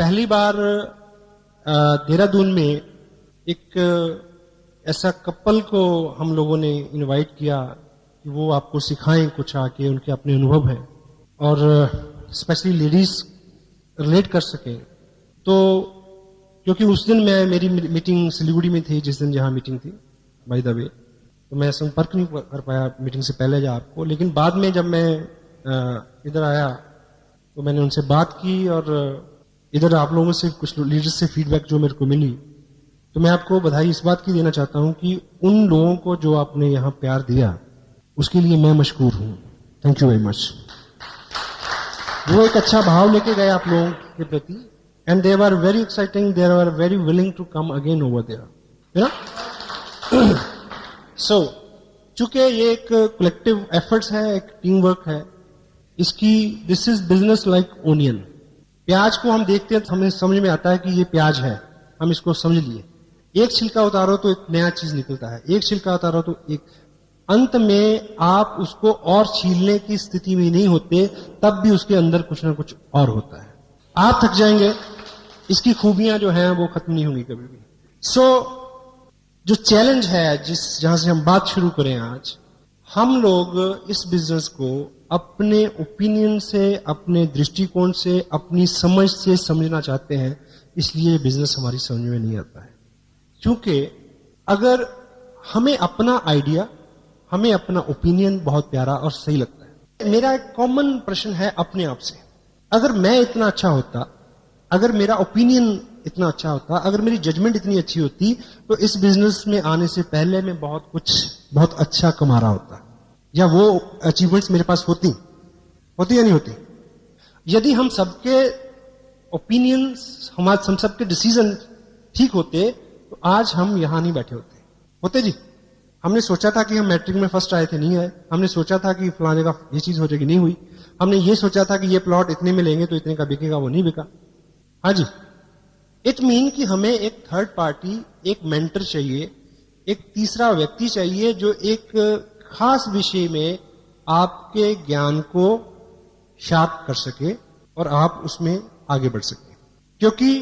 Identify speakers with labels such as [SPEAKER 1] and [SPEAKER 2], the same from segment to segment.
[SPEAKER 1] पहली बार देहरादून में एक ऐसा कपल को हम लोगों ने इनवाइट किया कि वो आपको सिखाएं कुछ आके, उनके अपने अनुभव हैं और स्पेशली लेडीज रिलेट कर सकें। तो क्योंकि उस दिन मेरी मीटिंग सिलीगुड़ी में थी, जिस दिन जहां मीटिंग थी बाय द वे, तो मैं संपर्क नहीं कर पाया मीटिंग से पहले आपको, लेकिन बाद में जब मैं इधर आया तो मैंने उनसे बात की और इधर आप लोगों से कुछ लीडर्स से फीडबैक जो मेरे को मिली, तो मैं आपको बधाई इस बात की देना चाहता हूं कि उन लोगों को जो आपने यहां प्यार दिया उसके लिए मैं मशकूर हूं। Thank you very much. वो एक अच्छा भाव लेके गए आप लोगों के प्रति, and they were very exciting, they were very willing to come again over there, so चूंकि ये एक कलेक्टिव एफर्ट्स है, एक टीम वर्क है, इसकी this is business like onion. प्याज को हम देखते हैं तो हमें समझ में आता है कि ये प्याज है, हम इसको समझ लिए। एक छिलका उतारो तो एक नया चीज निकलता है, एक छिलका उतारो तो एक, अंत में आप उसको और छीलने की स्थिति में नहीं होते, तब भी उसके अंदर कुछ ना कुछ और होता है। आप थक जाएंगे, इसकी खूबियां जो हैं वो खत्म नहीं होंगी कभी भी। सो जो चैलेंज है जहां से हम बात शुरू करें आज, हम लोग इस बिजनेस को अपने ओपिनियन से, अपने दृष्टिकोण से, अपनी समझ से समझना चाहते हैं, इसलिए बिजनेस हमारी समझ में नहीं आता है। क्योंकि अगर हमें अपना आइडिया, हमें अपना ओपिनियन बहुत प्यारा और सही लगता है। मेरा एक कॉमन प्रश्न है अपने आप से, अगर मैं इतना अच्छा होता, अगर मेरा ओपिनियन इतना अच्छा होता, अगर मेरी जजमेंट इतनी अच्छी होती, तो इस बिजनेस में आने से पहले मैं बहुत अच्छा कमा रहा होता, या वो अचीवमेंट्स मेरे पास होती या नहीं होती। यदि हम सबके ओपिनियंस, हम सबके डिसीजन ठीक होते, तो आज हम यहां नहीं बैठे होते जी। हमने सोचा था कि हम मैट्रिक में फर्स्ट आए थे, नहीं आए। हमने सोचा था कि फलाने का ये चीज हो जाएगी, नहीं हुई। हमने ये सोचा था कि ये प्लॉट इतने में लेंगे तो इतने का बिकेगा, वो नहीं बिका। हाँ जी, इट मीन कि हमें एक थर्ड पार्टी, एक मेंटर चाहिए, एक तीसरा व्यक्ति चाहिए जो एक खास विषय में आपके ज्ञान को शार्प कर सके और आप उसमें आगे बढ़ सके। क्योंकि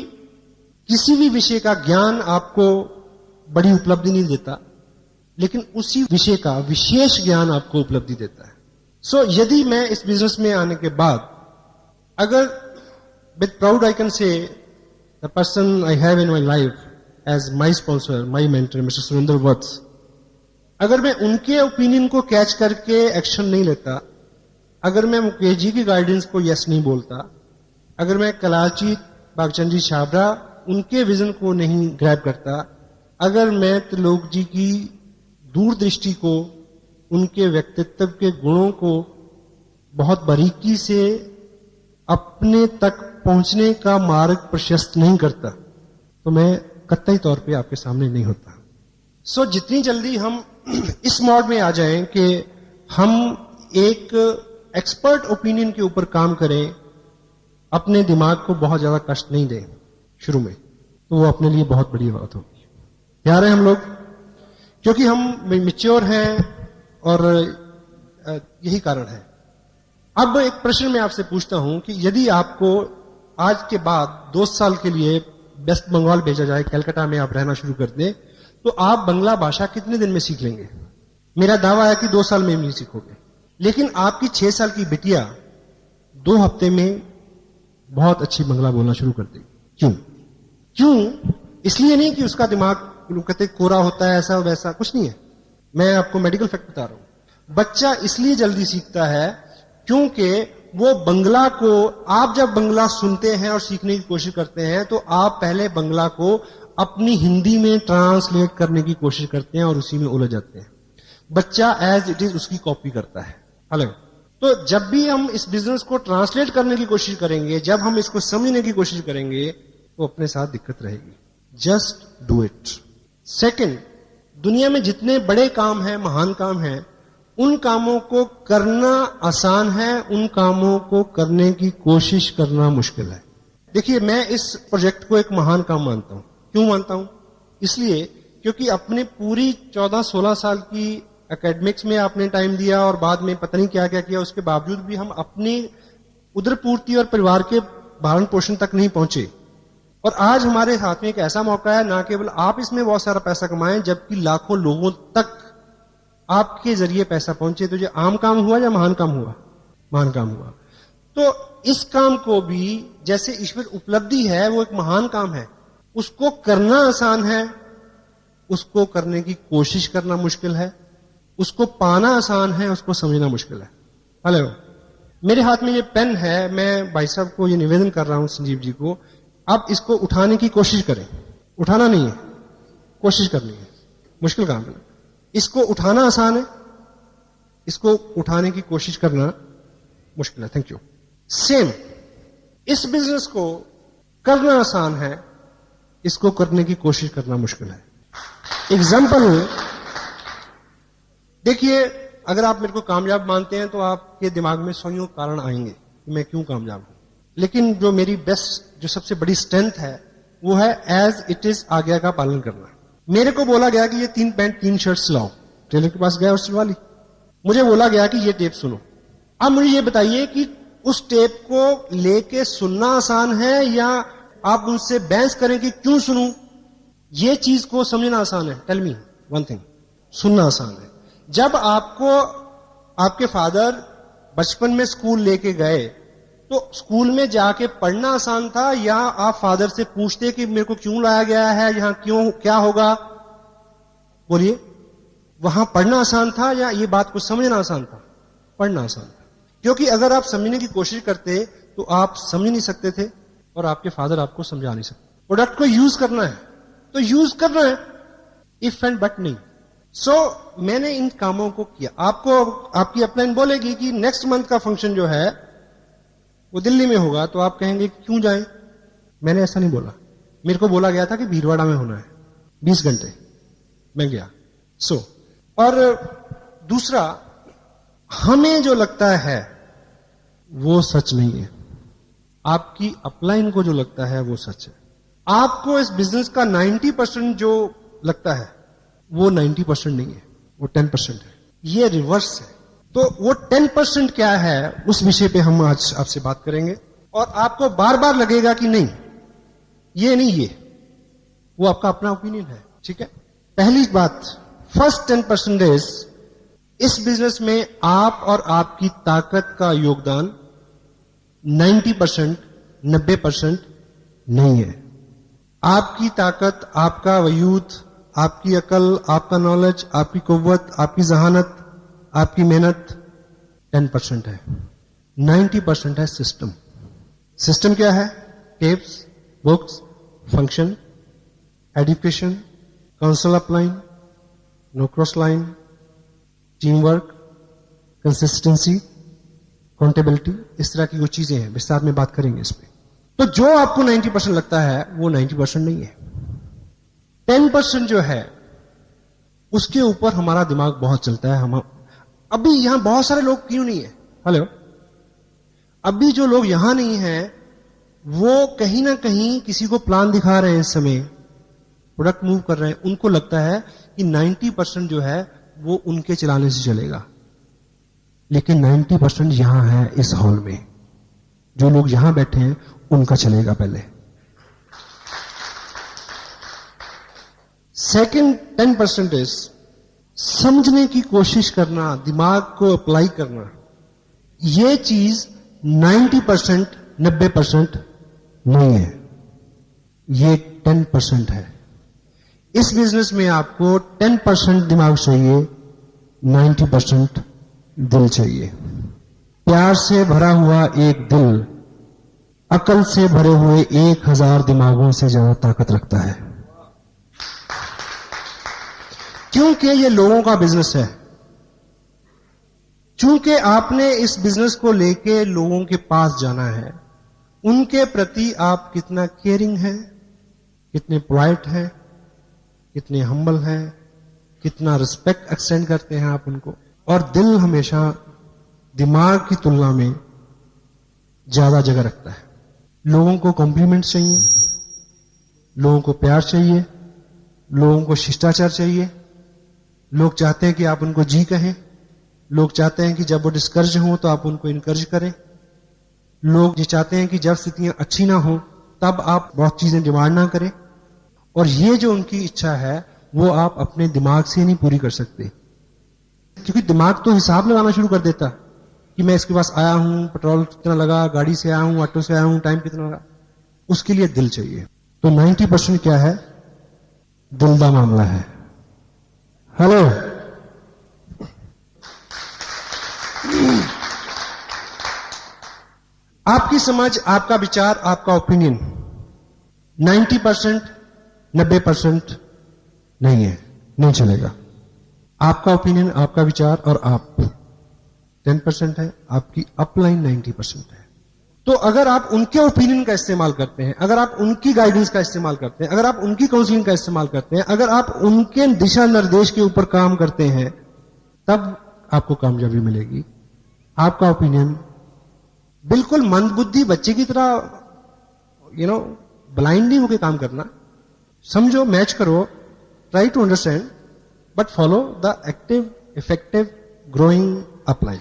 [SPEAKER 1] किसी भी विषय का ज्ञान आपको बड़ी उपलब्धि नहीं देता, लेकिन उसी विषय का विशेष ज्ञान आपको उपलब्धि देता है। सो यदि मैं इस बिजनेस में आने के बाद, अगर with proud I can say the person I have in my life as my sponsor, my mentor mister Surendra Vats, अगर मैं उनके ओपिनियन को कैच करके एक्शन नहीं लेता, अगर मैं मुकेश जी की गाइडेंस को यस नहीं बोलता, अगर मैं कलाजीत बागचंद जी छाबरा उनके विजन को नहीं ग्रैब करता, अगर मैं त्रिलोक जी की दूरदृष्टि को, उनके व्यक्तित्व के गुणों को बहुत बारीकी से अपने तक पहुंचने का मार्ग प्रशस्त नहीं करता, तो मैं कतई तौर पे आपके सामने नहीं होता। सो जितनी जल्दी हम इस मोड में आ जाएं कि हम एक एक्सपर्ट ओपिनियन के ऊपर काम करें, अपने दिमाग को बहुत ज्यादा कष्ट नहीं दें शुरू में, तो वो अपने लिए बहुत बड़ी बात होगी। प्यार है हम लोग, क्योंकि हम मैच्योर हैं और यही कारण है। अब एक प्रश्न मैं आपसे पूछता हूं कि यदि आपको आज के बाद 2 साल के लिए वेस्ट बंगाल भेजा जाए, कलकत्ता में आप रहना शुरू कर दें, तो आप बंगला भाषा कितने दिन में सीख लेंगे? मेरा दावा है कि 2 साल में भी नहीं सीखोगे। लेकिन आपकी 6 साल की बिटिया 2 हफ्ते में बहुत अच्छी बंगला बोलना शुरू कर देगी। क्यों? इसलिए नहीं कि उसका दिमाग कहते कोरा होता है, ऐसा वैसा कुछ नहीं है। मैं आपको मेडिकल फैक्ट बता रहा हूं। बच्चा इसलिए जल्दी सीखता है क्योंकि वो बंगला को, आप जब बंगला सुनते हैं और सीखने की कोशिश करते हैं, तो आप पहले बंगला को अपनी हिंदी में ट्रांसलेट करने की कोशिश करते हैं और उसी में उलझ जाते हैं। बच्चा एज इट इज उसकी कॉपी करता है। अलग। तो जब भी हम इस बिजनेस को ट्रांसलेट करने की कोशिश करेंगे, जब हम इसको समझने की कोशिश करेंगे, तो अपने साथ दिक्कत रहेगी। Just do it. सेकंड, दुनिया में जितने बड़े काम हैं, महान काम हैं, उन कामों को करना आसान है, उन कामों को करने की कोशिश करना मुश्किल है। देखिए, मैं इस प्रोजेक्ट को एक महान काम मानता हूं। क्यों मानता हूं? इसलिए क्योंकि अपने पूरी 14-16 साल की एकेडमिक्स में आपने टाइम दिया और बाद में पता नहीं क्या क्या किया, उसके बावजूद भी हम अपनी उदर पूर्ति और परिवार के भरण पोषण तक नहीं पहुंचे। और आज हमारे हाथ में एक ऐसा मौका है, ना केवल आप इसमें बहुत सारा पैसा कमाएं, जबकि लाखों लोगों तक आपके जरिए पैसा पहुंचे। तो ये आम काम हुआ या महान काम हुआ? महान काम हुआ। तो इस काम को भी, जैसे ईश्वर उपलब्धि है वो एक महान काम है, उसको करना आसान है, उसको करने की कोशिश करना मुश्किल है। उसको पाना आसान है, उसको समझना मुश्किल है। हेलो, मेरे हाथ में ये पेन है, मैं भाई साहब को ये निवेदन कर रहा हूं, संजीव जी को, आप इसको उठाने की कोशिश करें। उठाना नहीं है, कोशिश करनी है, मुश्किल काम है। इसको उठाना आसान है, इसको उठाने की कोशिश करना मुश्किल है। Thank you. सेम, इस बिजनेस को करना आसान है, इसको करने की कोशिश करना मुश्किल है। एग्जाम्पल देखिए, अगर आप मेरे को कामयाब मानते हैं तो आपके दिमाग में सौ कारण आएंगे कि मैं क्यों कामयाब हूं। लेकिन जो मेरी बेस्ट, जो सबसे बड़ी स्ट्रेंथ है, वो है एज इट इज आज्ञा का पालन करना। मेरे को बोला गया कि ये 3 पैंट 3 शर्ट सिलाओ, टेलर के पास गया और सिलवा ली। मुझे बोला गया कि ये टेप सुनो। अब मुझे ये बताइए कि उस टेप को लेके सुनना आसान है या आप उनसे बहस करें कि क्यों सुनूं? ये चीज को समझना आसान है। टेल मी वन थिंग, सुनना आसान है। जब आपको आपके फादर बचपन में स्कूल लेके गए तो स्कूल में जाके पढ़ना आसान था, या आप फादर से पूछते कि मेरे को क्यों लाया गया है यहां, क्यों, क्या होगा? बोलिए, वहां पढ़ना आसान था या ये बात को समझना आसान था? पढ़ना आसान था, क्योंकि अगर आप समझने की कोशिश करते तो आप समझ नहीं सकते थे और आपके फादर आपको समझा नहीं सकते। प्रोडक्ट को यूज करना है तो यूज करना है, इफ एंड बट नहीं। मैंने इन कामों को किया। आपको आपकी अपलाइन बोलेगी कि नेक्स्ट मंथ का फंक्शन जो है वो दिल्ली में होगा, तो आप कहेंगे कि क्यों जाएं? मैंने ऐसा नहीं बोला। मेरे को बोला गया था कि भीलवाड़ा में होना है, 20 घंटे, मैं गया। और दूसरा, हमें जो लगता है वो सच नहीं है, आपकी अपलाइन को जो लगता है वो सच है। आपको इस बिजनेस का 90% जो लगता है वो 90% नहीं है, वो 10% है। ये रिवर्स है। तो वो 10% क्या है, उस विषय पे हम आज आपसे बात करेंगे। और आपको बार बार लगेगा कि नहीं, ये नहीं, ये वो आपका अपना ओपिनियन है, ठीक है। पहली बात, फर्स्ट 10% इस बिजनेस में आप और आपकी ताकत का योगदान 90%, 90% नहीं है। आपकी ताकत, आपका वजूद, आपकी अकल, आपका नॉलेज, आपकी कुव्वत, आपकी जहानत, आपकी मेहनत 10% है। 90% है सिस्टम। सिस्टम क्या है? Tapes, books, function, education, council upline, no cross line, team work, consistency, accountability, इस तरह की वो चीजें हैं। विस्तार में बात करेंगे इस पे। तो जो आपको 90% लगता है वो 90% नहीं है। 10% जो है उसके ऊपर हमारा दिमाग बहुत चलता है। हम अभी यहां बहुत सारे लोग क्यों नहीं है? हेलो, अभी जो लोग यहां नहीं हैं वो कहीं ना कहीं किसी को प्लान दिखा रहे हैं, इस समय प्रोडक्ट मूव कर रहे हैं। उनको लगता है कि 90% जो है वो उनके चलाने से चलेगा, लेकिन 90% यहां है इस हॉल में। जो लोग यहां बैठे हैं उनका चलेगा पहले। सेकंड 10% समझने की कोशिश करना, दिमाग को अप्लाई करना। ये चीज 90%, 90% नहीं है, ये 10% है। इस बिजनेस में आपको 10% दिमाग चाहिए, 90% दिल चाहिए। प्यार से भरा हुआ एक दिल अकल से भरे हुए 1000 दिमागों से ज्यादा ताकत रखता है, क्योंकि ये लोगों का बिजनेस है। चूंकि आपने इस बिजनेस को लेके लोगों के पास जाना है, उनके प्रति आप कितना केयरिंग हैं, कितने पोलाइट हैं, कितने हम्बल हैं, कितना रिस्पेक्ट एक्सटेंड करते हैं आप उनको। और दिल हमेशा दिमाग की तुलना में ज्यादा जगह रखता है। लोगों को कॉम्प्लीमेंट चाहिए, लोगों को प्यार चाहिए, लोगों को शिष्टाचार चाहिए। लोग चाहते हैं कि आप उनको जी कहें। लोग चाहते हैं कि जब वो डिस्करेज हो तो आप उनको इनकरेज करें। लोग ये चाहते हैं कि जब स्थितियां अच्छी ना हो तब आप बहुत चीजें डिमांड ना करें। और ये जो उनकी इच्छा है वो आप अपने दिमाग से नहीं पूरी कर सकते, क्योंकि दिमाग तो हिसाब लगाना शुरू कर देता कि मैं इसके पास आया हूं, पेट्रोल कितना लगा, गाड़ी से आया हूं, ऑटो से आया हूं, टाइम कितना लगा। उसके लिए दिल चाहिए। तो 90% क्या है? दिल का मामला है। हेलो, आपकी समझ, आपका विचार, आपका ओपिनियन 90%, 90% नहीं है, नहीं चलेगा। आपका ओपिनियन, आपका विचार और आप 10% है, आपकी अपलाइन 90% है। तो अगर आप उनके ओपिनियन का इस्तेमाल करते हैं, अगर आप उनकी गाइडेंस का इस्तेमाल करते हैं, अगर आप उनकी काउंसलिंग का इस्तेमाल करते हैं, अगर आप उनके दिशा निर्देश के ऊपर काम करते हैं, तब आपको कामयाबी मिलेगी। आपका ओपिनियन बिल्कुल मंदबुद्धि बच्चे की तरह ब्लाइंड नहीं होकर काम करना। समझो, मैच करो, try to understand, but follow the active, effective, growing upline.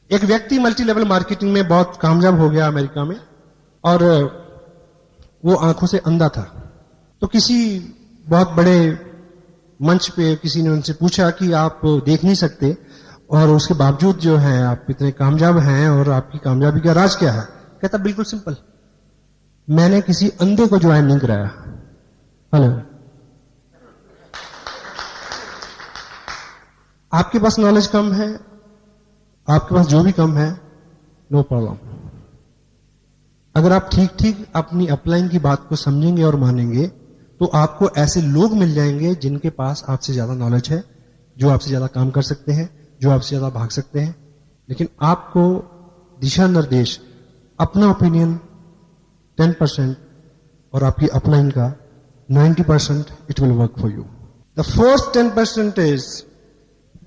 [SPEAKER 1] एक व्यक्ति मल्टी लेवल मार्केटिंग में बहुत कामयाब हो गया अमेरिका में, और वो आंखों से अंधा था। तो किसी बहुत बड़े मंच पे किसी ने उनसे पूछा कि आप देख नहीं सकते और उसके बावजूद जो है आप इतने कामयाब हैं, और आपकी कामयाबी का राज क्या है? कहता बिल्कुल सिंपल, मैंने किसी अंधे को ज्वाइन नहीं कराया। हेलो, आपके पास नॉलेज कम है, आपके पास जो भी कम है, नो प्रॉब्लम। अगर आप ठीक ठीक अपनी अपलाइन की बात को समझेंगे और मानेंगे, तो आपको ऐसे लोग मिल जाएंगे जिनके पास आपसे ज्यादा नॉलेज है, जो आपसे ज्यादा काम कर सकते हैं, जो आपसे ज्यादा भाग सकते हैं। लेकिन आपको दिशा निर्देश, अपना ओपिनियन 10% और आपकी अपलाइन का 90%, it will work for you. The fourth 10% is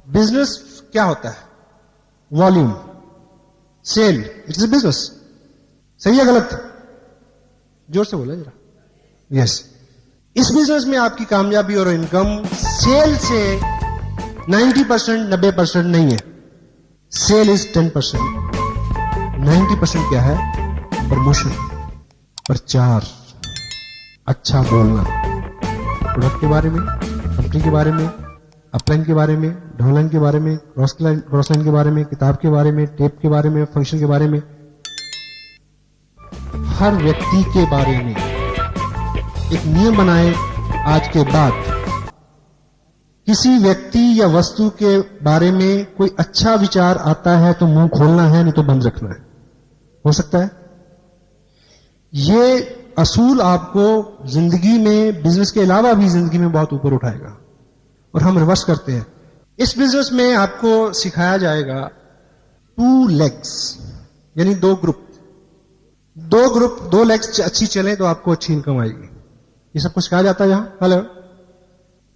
[SPEAKER 1] business. क्या होता है? Volume, sale, it is business. सही है गलत? जोर से बोला जरा। यस, इस बिजनेस में आपकी कामयाबी और इनकम सेल से 90%, 90% नहीं है। Cell is 10%। 90% क्या है? प्रमोशन, प्रचार, अच्छा बोलना, प्रोडक्ट के बारे में, कंपनी के बारे में, अपलाइन के बारे में, डाउनलाइन के बारे में, क्रॉस लाइन के बारे में, किताब के बारे में, टेप के बारे में, फंक्शन के बारे में, हर व्यक्ति के बारे में एक नियम बनाए। आज के बाद किसी व्यक्ति या वस्तु के बारे में कोई अच्छा विचार आता है तो मुंह खोलना है, नहीं तो बंद रखना है। हो सकता है ये असूल आपको जिंदगी में, बिजनेस के अलावा भी जिंदगी में बहुत ऊपर उठाएगा। और हम रिवर्स करते हैं। इस बिजनेस में आपको सिखाया जाएगा 2 legs, यानी 2 ग्रुप। 2 लेग्स अच्छी चले तो आपको अच्छी इनकम आएगी। ये सब कुछ कहा जाता है यहां। Hello,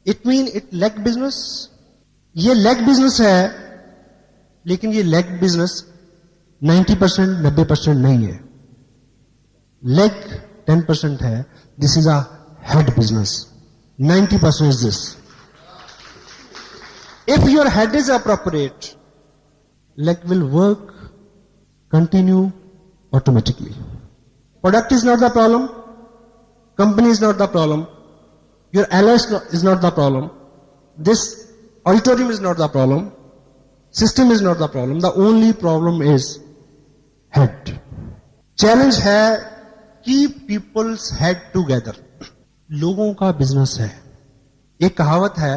[SPEAKER 1] it leg business. ये लेग बिजनेस है, लेकिन ये लेग बिजनेस 90%, 90% नहीं है। लेग 10% है। This is a head business. 90% is this. If your head is appropriate, leg will work, continue automatically. Product is not the problem. Company is not the problem. Your ally is not the problem. This auditorium is not the problem. System is not the problem. The only problem is head. Challenge है keep people's head together. लोगों का business है। एक कहावत है,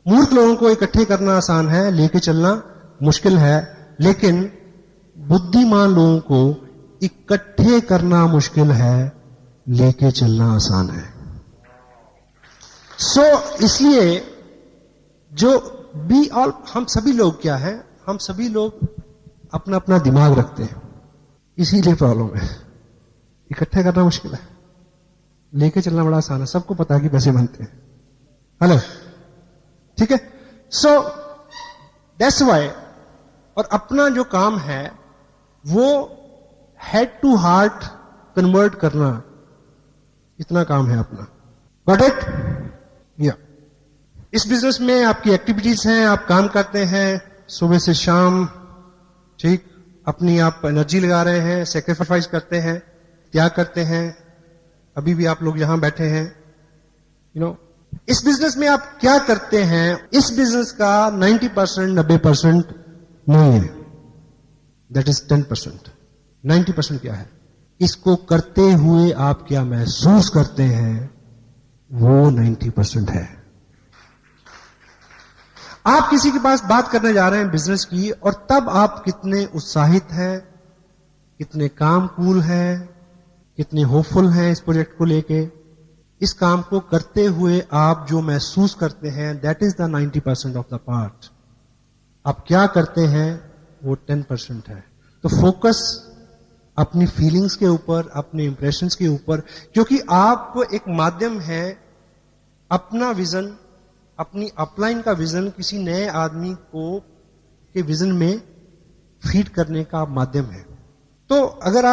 [SPEAKER 1] मूर्ख लोगों को इकट्ठे करना आसान है, लेके चलना मुश्किल है। लेकिन बुद्धिमान लोगों को इकट्ठे करना मुश्किल है, लेके चलना आसान है। इसलिए जो हम सभी लोग क्या है, हम सभी लोग अपना अपना दिमाग रखते हैं, इसीलिए प्रॉब्लम है। इकट्ठे करना मुश्किल है, लेके चलना बड़ा आसान है। सबको पता है कि पैसे बनते हैं। हेलो, ठीक है। दैट्स वाई, और अपना जो काम है वो हेड टू हार्ट कन्वर्ट करना, इतना काम है अपना। Got it? या इस बिजनेस में आपकी एक्टिविटीज हैं, आप काम करते हैं सुबह से शाम, ठीक, अपनी आप एनर्जी लगा रहे हैं, सेक्रीफाइस करते हैं, त्याग करते हैं, अभी भी आप लोग यहां बैठे हैं, इस बिजनेस में आप क्या करते हैं, इस बिजनेस का 90%, 90% नहीं है, दैट इज 10%। 90% क्या है? इसको करते हुए आप क्या महसूस करते हैं, वो 90% है। आप किसी के पास बात करने जा रहे हैं बिजनेस की, और तब आप कितने उत्साहित हैं, कितने काम कूल हैं, कितने होपफुल हैं इस प्रोजेक्ट को लेके, इस काम को करते हुए आप जो महसूस करते हैं, that is the 90% of the part. आप क्या करते हैं वो 10% है। तो फोकस अपनी फीलिंग्स के ऊपर, अपने इंप्रेशंस के ऊपर, क्योंकि आप एक माध्यम है, अपना विजन, अपनी अपलाइन का विजन किसी नए आदमी को के विजन में फीड करने का माध्यम है। तो अगर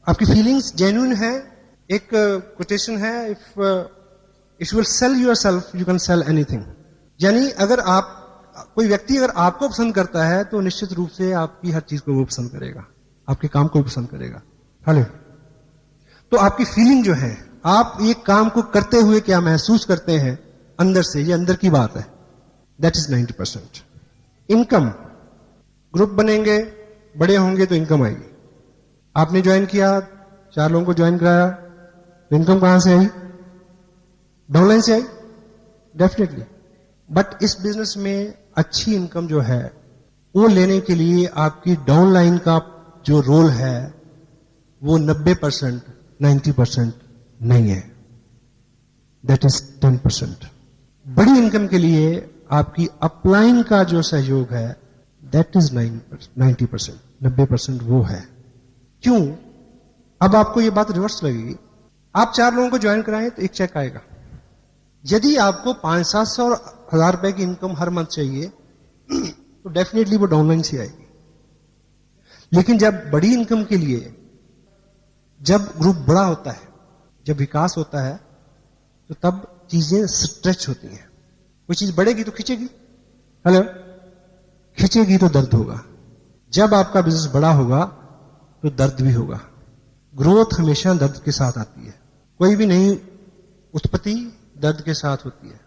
[SPEAKER 1] आपकी फीलिंग्स जेन्युइन है, एक कोटेशन है, if you will sell yourself you can sell anything. यानी अगर कोई व्यक्ति अगर आपको पसंद करता है तो निश्चित रूप से आपकी हर चीज को वो पसंद करेगा, आपके काम को पसंद करेगा। हेलो, तो आपकी फीलिंग जो है, आप ये काम को करते हुए क्या महसूस करते हैं अंदर से, ये अंदर की बात है, दैट इज 90%। इनकम, ग्रुप बनेंगे, बड़े होंगे तो इनकम आएगी। आपने ज्वाइन किया, 4 लोगों को ज्वाइन कराया, तो इनकम कहां से आई? डाउनलाइन से आई, डेफिनेटली। बट इस बिजनेस में अच्छी इनकम जो है वो लेने के लिए आपकी डाउनलाइन का जो रोल है वो 90%, 90% नहीं है, दैट इज 10%। बड़ी इनकम के लिए आपकी अपलाइन का जो सहयोग है, दैट इज 90%, 90% वो है। क्यों? अब आपको ये बात रिवर्स लगेगी। आप 4 लोगों को ज्वाइन कराएं तो एक चेक आएगा। यदि आपको 500-700 और 1000 रुपए की इनकम हर मंथ चाहिए तो डेफिनेटली वो डाउनलाइन से आएगी। लेकिन जब बड़ी इनकम के लिए, जब ग्रुप बड़ा होता है, जब विकास होता है, तो तब चीजें स्ट्रेच होती हैं। कोई चीज बढ़ेगी तो खींचेगी, हेलो, खींचेगी तो दर्द होगा। जब आपका बिजनेस बड़ा होगा तो दर्द भी होगा। ग्रोथ हमेशा दर्द के साथ आती है। कोई भी नई उत्पत्ति दर्द के साथ होती है,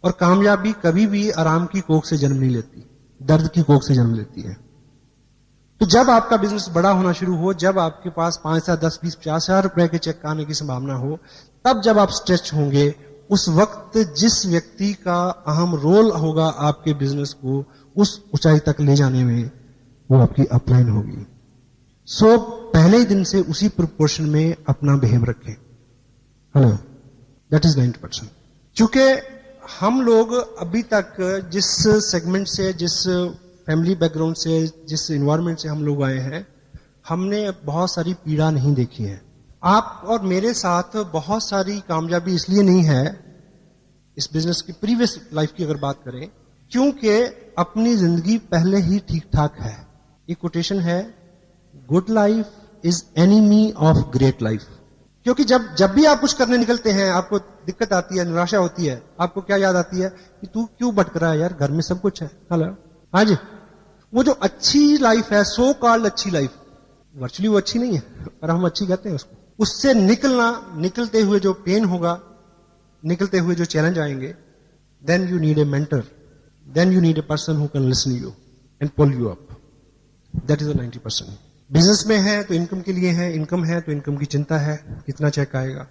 [SPEAKER 1] और कामयाबी कभी भी आराम की कोख से जन्म नहीं लेती, दर्द की कोख से जन्म लेती है। तो जब आपका बिजनेस बड़ा होना शुरू हो, जब आपके पास 5, 7, 10, 20, 50 हजार रुपए के चेक आने की संभावना हो, तब जब आप स्ट्रेच होंगे, उस वक्त जिस व्यक्ति का अहम रोल होगा आपके बिजनेस को उस ऊंचाई तक ले जाने में, वो आपकी अपलाइन होगी। सो पहले ही दिन से उसी प्रोपोर्शन में अपना बिहेव रखें। Hello, that is 90%। चूंकि हम लोग अभी तक जिस सेगमेंट से, जिस फैमिली बैकग्राउंड से, जिस इन्वायरमेंट से हम लोग आए हैं, हमने बहुत सारी पीड़ा नहीं देखी है। आप और मेरे साथ बहुत सारी कामयाबी इसलिए नहीं है इस बिजनेस की, प्रीवियस लाइफ की अगर बात करें, क्योंकि अपनी जिंदगी पहले ही ठीक ठाक है। ये कोटेशन है, good life is enemy of great life. क्योंकि जब भी आप कुछ करने निकलते हैं, आपको दिक्कत आती है, निराशा होती है, आपको क्या याद आती है कि तू क्यों भटक रहा है यार, घर में सब कुछ है। हेलो, हाँ जी, वो जो अच्छी लाइफ है, सो कॉल्ड अच्छी लाइफ, वर्चुअली वो अच्छी नहीं है, पर हम अच्छी कहते हैं उसको। उससे निकलते हुए जो पेन होगा, निकलते हुए जो चैलेंज आएंगे, then you need a mentor, then you need a person who can listen you and pull you up. That is the 90%। Business में है तो इनकम के लिए है, इनकम है तो इनकम की चिंता है, कितना चेक आएगा,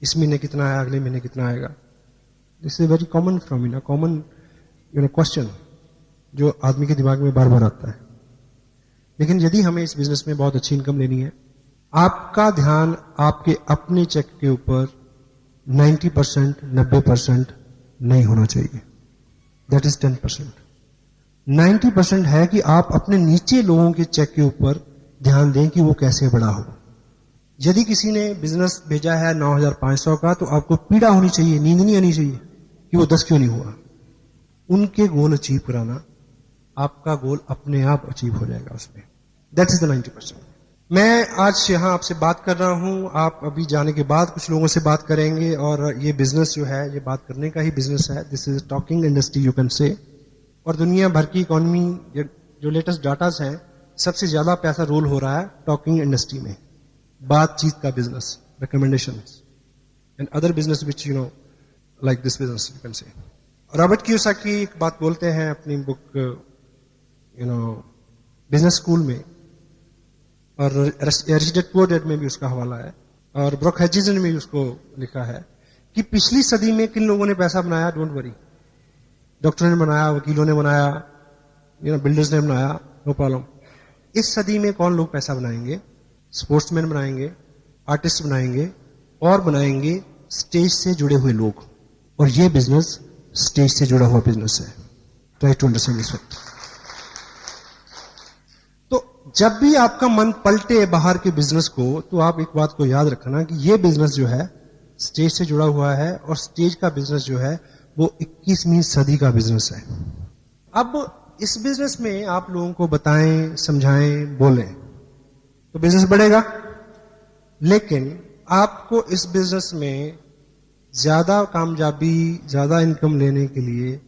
[SPEAKER 1] इस महीने कितना आया, अगले महीने कितना आएगा। दिस इज वेरी कॉमन फ्रॉमिना, कॉमन क्वेश्चन जो आदमी के दिमाग में बार बार आता है। लेकिन यदि हमें इस बिजनेस में बहुत अच्छी इनकम लेनी है, आपका ध्यान आपके अपने चेक के ऊपर 90%, 90% नहीं होना चाहिए, दैट इज 10%। 90% है कि आप अपने नीचे लोगों के चेक के ऊपर ध्यान दें कि वो कैसे बड़ा हो। यदि किसी ने बिजनेस भेजा है 9500 का, तो आपको पीड़ा होनी चाहिए, नींद नहीं आनी चाहिए कि वो 10 क्यों नहीं हुआ। उनके गोल अचीव कराना, आपका गोल अपने आप अचीव हो जाएगा उसमें। That is the 90%। मैं आज यहां आपसे बात कर रहा हूं, आप अभी जाने के बाद कुछ लोगों से बात करेंगे, और ये बिजनेस जो है, ये बात करने का ही बिजनेस है। This is talking industry you can say. और दुनिया भर की इकोनॉमी जो लेटेस्ट डाटाज हैं, सबसे ज्यादा पैसा रोल हो रहा है टॉकिंग इंडस्ट्री में। बातचीत का business, recommendation and other business which like this business you can say. Robert Kiyosaki एक बात बोलते हैं अपनी बुक बिजनेस स्कूल में, और रिच पुअर डैड में भी उसका हवाला है, और ब्रुक हचिंसन ने भी उसको लिखा है कि पिछली सदी में किन लोगों ने पैसा बनाया, डोंट वरी। डॉक्टरों ने बनाया, वकीलों ने बनाया, बिल्डर्स ने बनाया, नो प्रॉब्लम। इस सदी में कौन लोग पैसा बनाएंगे? स्पोर्ट्समैन बनाएंगे, आर्टिस्ट बनाएंगे, और बनाएंगे स्टेज से जुड़े हुए लोग। और ये बिजनेस स्टेज से जुड़ा हुआ बिजनेस है। Try to understand this fact. तो जब भी आपका मन पलटे बाहर के बिजनेस को, तो आप एक बात को याद रखना कि ये बिजनेस जो है स्टेज से जुड़ा हुआ है, और स्टेज का बिजनेस जो है वो 21वीं सदी का बिजनेस है। अब इस बिजनेस में आप लोगों को बताएं, समझाएं, बोलें तो बिजनेस बढ़ेगा। लेकिन आपको इस बिजनेस में ज्यादा कामयाबी, ज्यादा इनकम लेने के लिए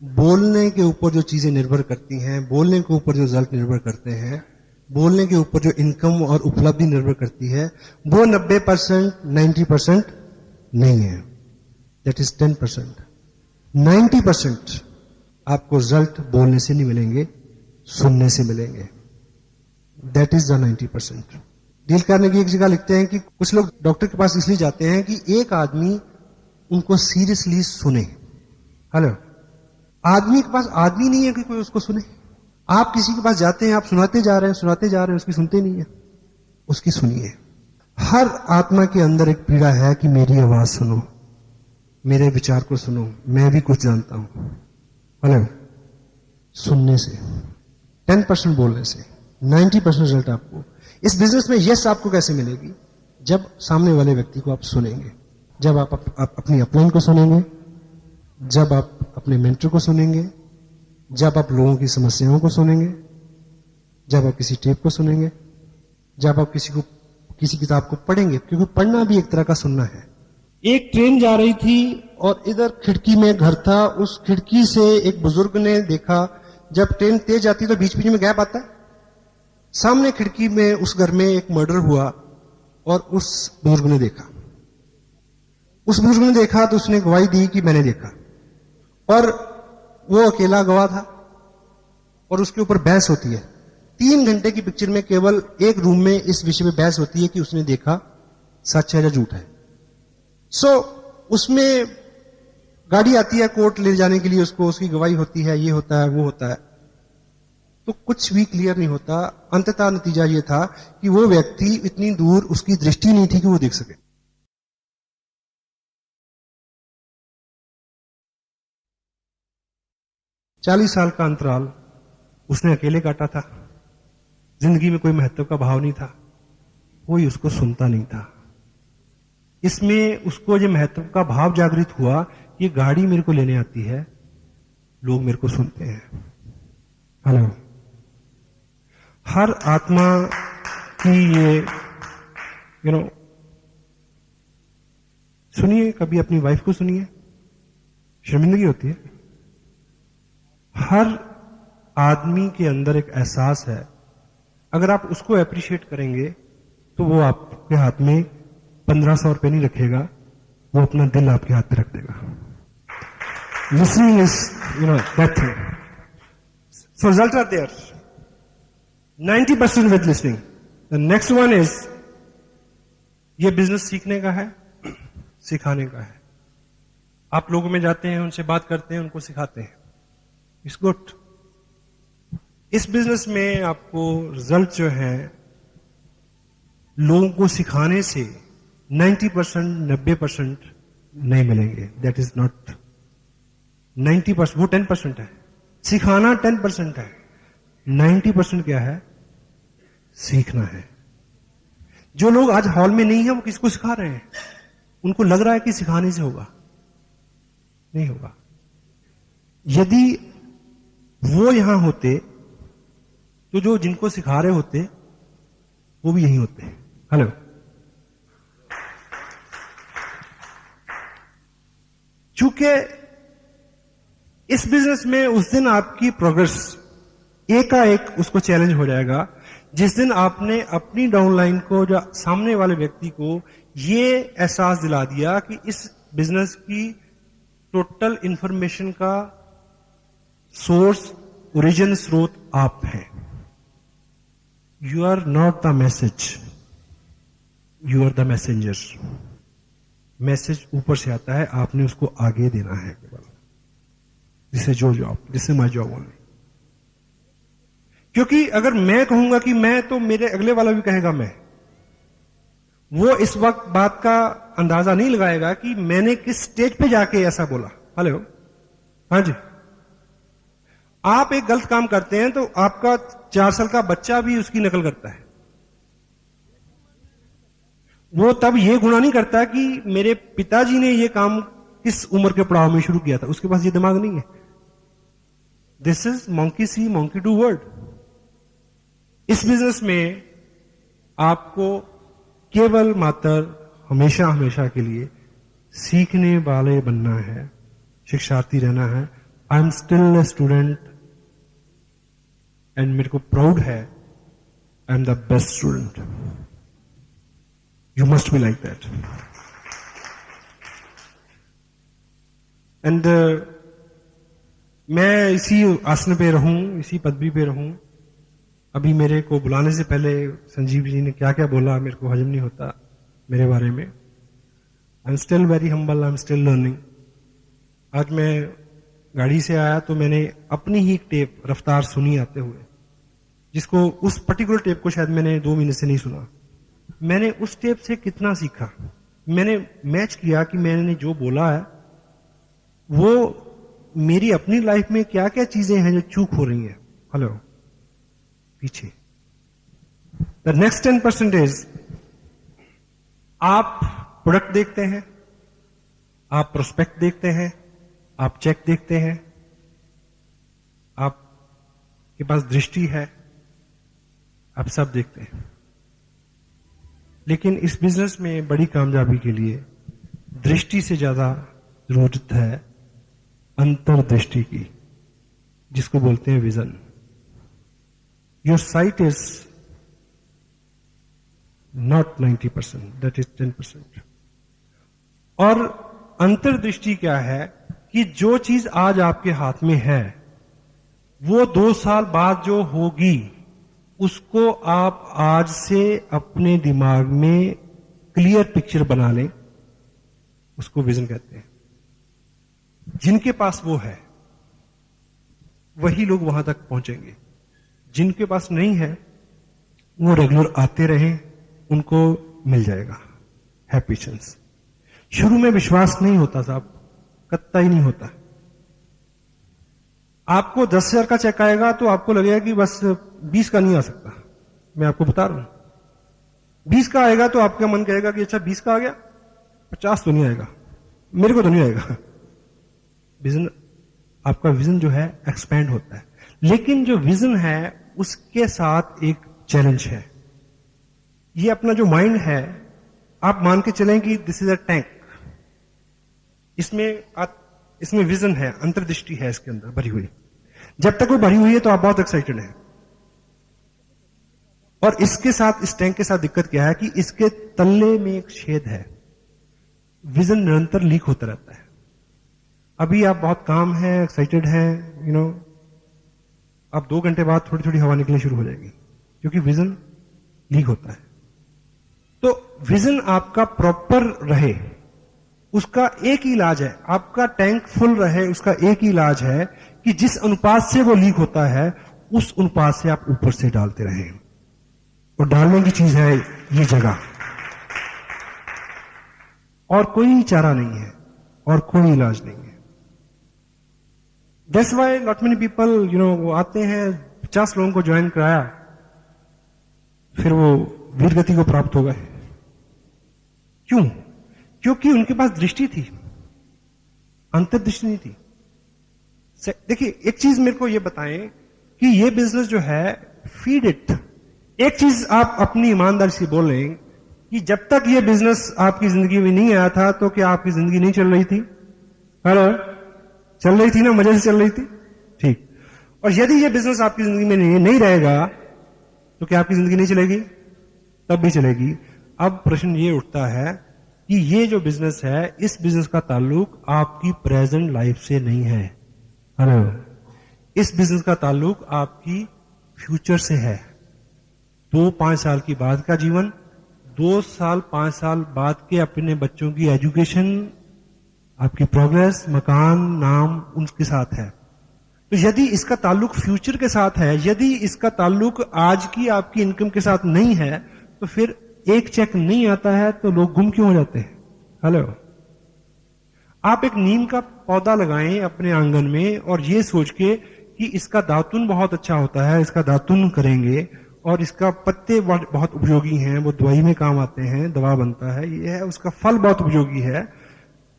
[SPEAKER 1] बोलने के ऊपर जो चीजें निर्भर करती हैं, बोलने के ऊपर जो रिजल्ट निर्भर करते हैं, बोलने के ऊपर जो इनकम और उपलब्धि निर्भर करती है, वो 90%, 90% नहीं है। That is 10%। 90% आपको रिजल्ट बोलने से नहीं मिलेंगे, सुनने से मिलेंगे। That is the 90%। डील करने की एक जगह लिखते हैं कि कुछ लोग डॉक्टर के पास इसलिए जाते हैं कि एक आदमी उनको सीरियसली सुने। हेलो, आदमी के पास आदमी नहीं है कि कोई उसको सुने। आप किसी के पास जाते हैं, आप सुनाते जा रहे हैं, उसकी सुनते नहीं है, उसकी सुनिए। हर आत्मा के अंदर एक पीड़ा है कि मेरी आवाज सुनो, मेरे विचार को सुनो, मैं भी कुछ जानता हूं। हेलो, सुनने से, 10% बोलने से 90% रिजल्ट आपको इस बिजनेस में यस आपको कैसे मिलेगी? जब सामने वाले व्यक्ति को आप सुनेंगे, जब आप अपनी अपलाइन को सुनेंगे, जब आप अपने मेंटर को सुनेंगे, जब आप लोगों की समस्याओं को सुनेंगे, जब आप किसी टेप को सुनेंगे, जब आप किसी किताब को पढ़ेंगे, क्योंकि पढ़ना भी एक तरह का सुनना है। एक ट्रेन जा रही थी और इधर खिड़की में घर था। उस खिड़की से एक बुजुर्ग ने देखा, जब ट्रेन तेज जाती है तो बीच बीच में गैप आता है। सामने खिड़की में उस घर में एक मर्डर हुआ और उस बुजुर्ग ने देखा। उस बुजुर्ग ने देखा तो उसने गवाही दी कि मैंने देखा, और वो अकेला गवाह था और उसके ऊपर बहस होती है। 3 घंटे की पिक्चर में केवल एक रूम में इस विषय में बहस होती है कि उसने देखा सच है या झूठ है। उसमें गाड़ी आती है कोर्ट ले जाने के लिए, उसको उसकी गवाही होती है, ये होता है, वो होता है, तो कुछ भी क्लियर नहीं होता। अंततः नतीजा ये था कि वो व्यक्ति इतनी दूर, उसकी दृष्टि नहीं थी कि वो देख सके। चालीस साल का अंतराल उसने अकेले काटा था। जिंदगी में कोई महत्व का भाव नहीं था, कोई उसको सुनता नहीं था। इसमें उसको जो महत्व का भाव जागृत हुआ, ये गाड़ी मेरे को लेने आती है, लोग मेरे को सुनते हैं। हेलो, हर आत्मा की ये सुनिए, कभी अपनी वाइफ को सुनिए, शर्मिंदगी होती है। हर आदमी के अंदर एक एहसास है, अगर आप उसको अप्रिशिएट करेंगे तो वो आपके हाथ में 1500 रुपए नहीं रखेगा, वो अपना दिल आपके हाथ में रख देगा। Listening is that thing. So result are there, 90% with listening. The next one is, ये बिजनेस सीखने का है, सिखाने का है। आप लोगों में जाते हैं, उनसे बात करते हैं, उनको सिखाते हैं, इट्स गुड। इस बिजनेस में आपको रिजल्ट जो है लोगों को सिखाने से 90%, 90% नहीं मिलेंगे। दैट इज नॉट 90%, वो 10% है। सिखाना 10% है, 90% क्या है? सीखना है। जो लोग आज हॉल में नहीं है, वो किसको सिखा रहे हैं? उनको लग रहा है कि सिखाने से होगा, नहीं होगा। यदि वो यहां होते तो जो जिनको सिखा रहे होते वो भी यहीं होते। हेलो, चूंकि इस बिजनेस में उस दिन आपकी प्रोग्रेस एकाएक उसको चैलेंज हो जाएगा जिस दिन आपने अपनी डाउनलाइन को, जो सामने वाले व्यक्ति को ये एहसास दिला दिया कि इस बिजनेस की टोटल इंफॉर्मेशन का सोर्स, ओरिजिन, स्रोत आप हैं। You are not the message, you are the messenger. Message ऊपर से आता है, आपने उसको आगे देना है केवल। This is your job, this is my job only. क्योंकि अगर मैं कहूंगा कि मैं, तो मेरे अगले वाला भी कहेगा मैं। वो इस वक्त बात का अंदाजा नहीं लगाएगा कि मैंने किस स्टेज पे जाके ऐसा बोला। हेलो, हाँ जी। आप एक गलत काम करते हैं तो आपका 4 साल का बच्चा भी उसकी नकल करता है। वो तब ये गुनाह नहीं करता कि मेरे पिताजी ने ये काम किस उम्र के पड़ाव में शुरू किया था, उसके पास ये दिमाग नहीं है। This is monkey C monkey do word. इस बिजनेस में आपको केवल मात्र हमेशा हमेशा के लिए सीखने वाले बनना है, शिक्षार्थी रहना है। I am still a student and मेरे को प्राउड है, I am the best student. You must be like that. And मैं इसी आसन पे रहूं, इसी पदवी पे रहूं। अभी मेरे को बुलाने से पहले संजीव जी ने क्या क्या बोला, मेरे को हजम नहीं होता मेरे बारे में। I am still very humble, I am still learning. आज मैं गाड़ी से आया तो मैंने अपनी ही टेप रफ्तार सुनी आते हुए, जिसको उस पर्टिकुलर टेप को शायद मैंने 2 महीने से नहीं सुना। मैंने उस टेप से कितना सीखा, मैंने मैच किया कि मैंने जो बोला है वो मेरी अपनी लाइफ में क्या क्या चीजें हैं जो चूक हो रही हैं। हेलो, पीछे द नेक्स्ट 10% इज, आप प्रोडक्ट देखते हैं, आप प्रोस्पेक्ट देखते हैं, आप चेक देखते हैं, आपके पास दृष्टि है, आप सब देखते हैं। लेकिन इस बिजनेस में बड़ी कामयाबी के लिए दृष्टि से ज्यादा जरूरत है अंतर्दृष्टि की, जिसको बोलते हैं vision. Your site is not 90%, that is 10%। और अंतर्दृष्टि क्या है कि जो चीज आज आपके हाथ में है वो 2 साल बाद जो होगी उसको आप आज से अपने दिमाग में क्लियर पिक्चर बना लें, उसको विजन कहते हैं। जिनके पास वो है वही लोग वहां तक पहुंचेंगे, जिनके पास नहीं है वो रेगुलर आते रहें, उनको मिल जाएगा। है पेशेंस। शुरू में विश्वास नहीं होता साहब, कतई नहीं होता। आपको 10,000 का चेक आएगा तो आपको लगेगा कि बस 20 का नहीं आ सकता। मैं आपको बता रहा हूं, 20 का आएगा तो आपका मन कहेगा कि अच्छा 20 का आ गया, 50 तो नहीं आएगा, मेरे को तो नहीं आएगा। विजन, आपका विजन जो है एक्सपेंड होता है। लेकिन जो विजन है उसके साथ एक चैलेंज है। ये अपना जो माइंड है, आप मान के चलें कि दिस इज अ टैंक, इसमें विजन है, अंतर्दृष्टि है इसके अंदर भरी हुई। जब तक वो भरी हुई है तो आप बहुत एक्साइटेड हैं। और इसके साथ, इस टैंक के साथ दिक्कत क्या है कि इसके तल्ले में एक छेद है। विजन निरंतर लीक होता रहता है। अभी आप बहुत काम है, एक्साइटेड हैं, अब 2 घंटे बाद थोड़ी थोड़ी हवा निकलनी शुरू हो जाएगी, क्योंकि विजन लीक होता है। तो विजन आपका प्रॉपर रहे, उसका एक ही इलाज है, आपका टैंक फुल रहे, उसका एक ही इलाज है कि जिस अनुपात से वो लीक होता है उस अनुपात से आप ऊपर से डालते रहें। और डालने की चीज है ये जगह, और कोई चारा नहीं है और कोई इलाज नहीं है। That's why lot many people वो आते हैं, 50 लोगों को ज्वाइन कराया, फिर वो वीर गति को प्राप्त हो गए। क्यों? क्योंकि उनके पास दृष्टि थी, अंतर्दृष्टि नहीं थी। देखिए, एक चीज मेरे को ये बताएं कि ये बिजनेस जो है, फीड इट। एक चीज आप अपनी ईमानदारी से बोलें कि जब तक ये बिजनेस आपकी जिंदगी में नहीं आया था तो क्या आपकी जिंदगी नहीं चल रही थी? हेलो, चल रही थी ना, मजे से चल रही थी। ठीक। और यदि ये बिजनेस आपकी जिंदगी में नहीं रहेगा तो क्या आपकी जिंदगी नहीं चलेगी? तब भी चलेगी। अब प्रश्न ये उठता है कि ये जो बिजनेस है, इस बिजनेस का ताल्लुक आपकी प्रेजेंट लाइफ से नहीं है। हेलो, इस बिजनेस का ताल्लुक आपकी फ्यूचर से है। 2-5 साल की बाद का जीवन, 2 साल 5 साल बाद के अपने बच्चों की एजुकेशन, आपकी प्रोग्रेस, मकान, नाम उनके साथ है। तो यदि इसका ताल्लुक फ्यूचर के साथ है, यदि इसका ताल्लुक आज की आपकी इनकम के साथ नहीं है, तो फिर एक चेक नहीं आता है तो लोग गुम क्यों हो जाते हैं? हेलो, आप एक नीम का पौधा लगाएं अपने आंगन में और ये सोच के कि इसका दातुन बहुत अच्छा होता है, इसका दातुन करेंगे और इसका पत्ते बहुत उपयोगी हैं, वो दवाई में काम आते हैं, दवा बनता है, ये है, उसका फल बहुत उपयोगी है।